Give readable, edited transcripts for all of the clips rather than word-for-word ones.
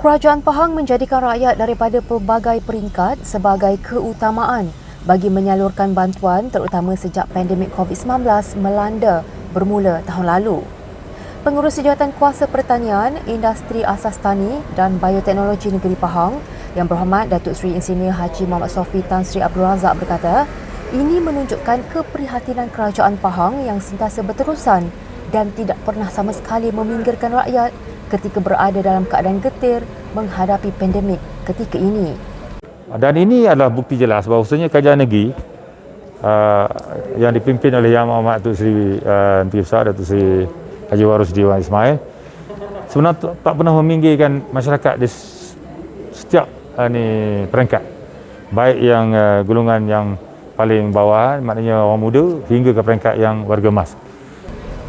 Kerajaan Pahang menjadikan rakyat daripada pelbagai peringkat sebagai keutamaan bagi menyalurkan bantuan terutama sejak pandemik COVID-19 melanda bermula tahun lalu. Pengurus Sejawatan Kuasa Pertanian, Industri Asas Tani dan Bioteknologi Negeri Pahang Yang Berhormat Datuk Seri Insinyur Haji Muhammad Sofi Tan Sri Abdul Razak berkata, ini menunjukkan keprihatinan Kerajaan Pahang yang sentiasa berterusan dan tidak pernah sama sekali meminggirkan rakyat ketika berada dalam keadaan getir menghadapi pandemik ketika ini. Dan ini adalah bukti jelas bahawasanya kerajaan negeri yang dipimpin oleh Yang Amat Datuk Seri Menteri Besar Datuk Seri Haji Warus Dewan Ismail sebenarnya tak pernah meminggirkan masyarakat di setiap peringkat, baik yang golongan yang paling bawah, maknanya orang muda, hingga ke peringkat yang warga emas.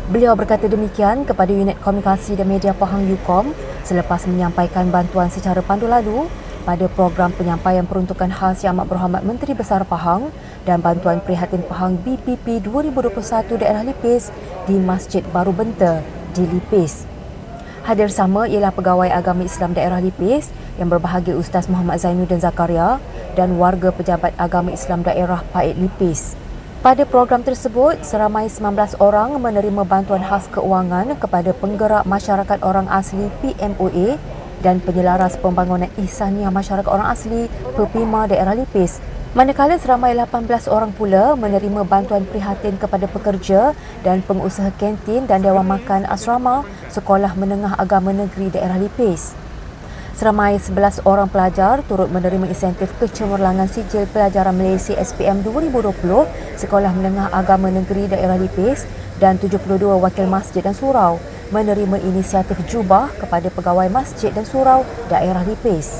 Beliau berkata demikian kepada Unit Komunikasi dan Media Pahang UKOM selepas menyampaikan bantuan secara pandu lalu pada program penyampaian peruntukan khas Yang Amat Berhormat Menteri Besar Pahang dan bantuan prihatin Pahang BPP 2021 daerah Lipis di Masjid Baru Benta di Lipis. Hadir sama ialah Pegawai Agama Islam daerah Lipis yang berbahagia Ustaz Muhammad Zainuddin Zakaria dan warga pejabat agama Islam daerah Pait Lipis. Pada program tersebut, seramai 19 orang menerima bantuan khas keuangan kepada penggerak masyarakat orang asli PMOA dan penyelaras pembangunan ihsaniah masyarakat orang asli PEPIMA daerah Lipis. Manakala seramai 18 orang pula menerima bantuan prihatin kepada pekerja dan pengusaha kantin dan dewan makan asrama Sekolah Menengah Agama Negeri daerah Lipis. Seramai 11 orang pelajar turut menerima insentif kecemerlangan sijil pelajaran Malaysia SPM 2020 Sekolah Menengah Agama Negeri daerah Lipis dan 72 wakil masjid dan surau menerima inisiatif jubah kepada pegawai masjid dan surau daerah Lipis.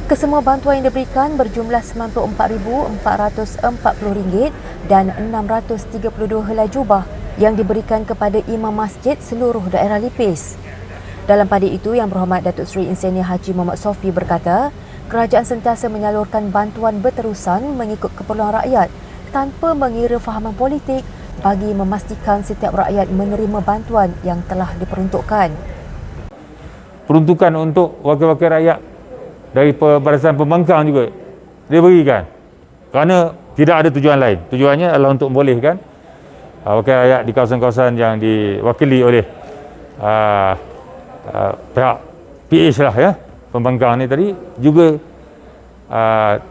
Kesemua bantuan yang diberikan berjumlah RM94,440 dan 632 helai jubah yang diberikan kepada imam masjid seluruh daerah Lipis. Dalam pada itu, Yang Berhormat Datuk Seri Insinyur Haji Muhammad Sofi berkata, kerajaan sentiasa menyalurkan bantuan berterusan mengikut keperluan rakyat tanpa mengira fahaman politik bagi memastikan setiap rakyat menerima bantuan yang telah diperuntukkan. Peruntukan untuk wakil-wakil rakyat dari Barisan Pembangkang juga diberikan kerana tidak ada tujuan lain. Tujuannya adalah untuk membolehkan wakil rakyat di kawasan-kawasan yang diwakili oleh pihak PH lah ya, pembangkang ni tadi juga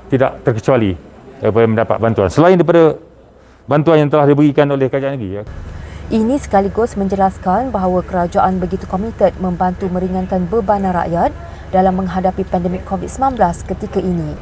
tidak terkecuali daripada mendapat bantuan selain daripada bantuan yang telah diberikan oleh kerajaan negeri ya. Ini sekaligus menjelaskan bahawa kerajaan begitu komited membantu meringankan bebanan rakyat dalam menghadapi pandemik COVID-19 ketika ini.